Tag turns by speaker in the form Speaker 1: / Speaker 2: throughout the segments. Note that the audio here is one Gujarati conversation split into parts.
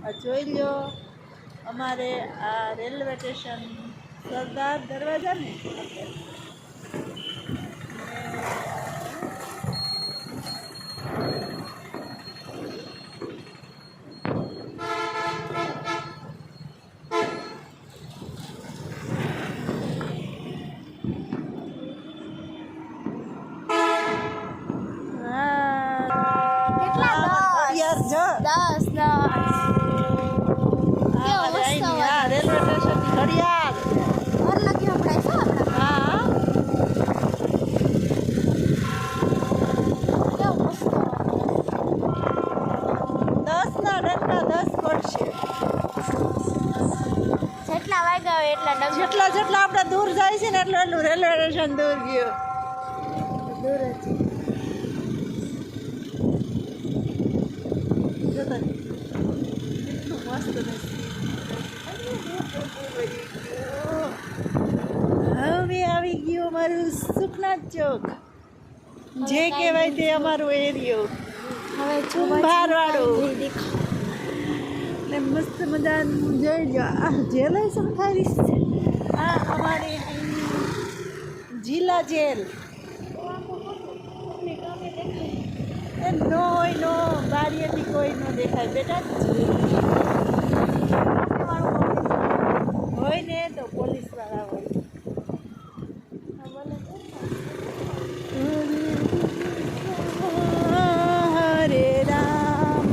Speaker 1: આ જોઈ લ્યો અમારે આ રેલવે સ્ટેશન સરદાર દરવાજા ને રેલવે સ્ટેશન ઘડિયાળ હા 10 ના ડંકા 10 પડશે.
Speaker 2: જેટલા વાગ્યા હોય એટલા ડંકા
Speaker 1: જેટલા આપણે દૂર જાય છે ને એટલું રેલવે સ્ટેશન દૂર ગયું.
Speaker 2: દૂર જ
Speaker 1: કેટલું મસ્ત હવે આવી ગયું અમારું સુખનાથ ચોક, જે કહેવાય તે અમારું એરિયો
Speaker 2: હવે
Speaker 1: કુંભારવાળું ને મસ્ત મજાનું જોઈ લો. આ જેલ સંખારી છે, આ અમારી જિલ્લા જેલ નો હોય નો બારીએથી કોઈ ન દેખાય બેટા. હોય ને તો પોલીસ વાળા હોય. હરે રામ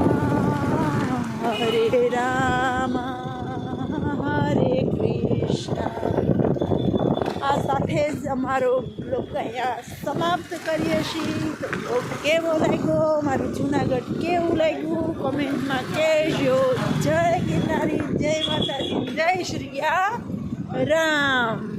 Speaker 1: હરે રામ હરે કૃષ્ણ. આ સાથે જ અમારો બ્લોગ અહીંયા સમાપ્ત કરીએ છીએ. તો બ્લોગ કેવો લાગ્યો, મારું જુનાગઢ કેવું લાગ્યું કોમેન્ટમાં કહેજો. જય ગિરનારી, જય માતાજી, જય શ્રી રામ.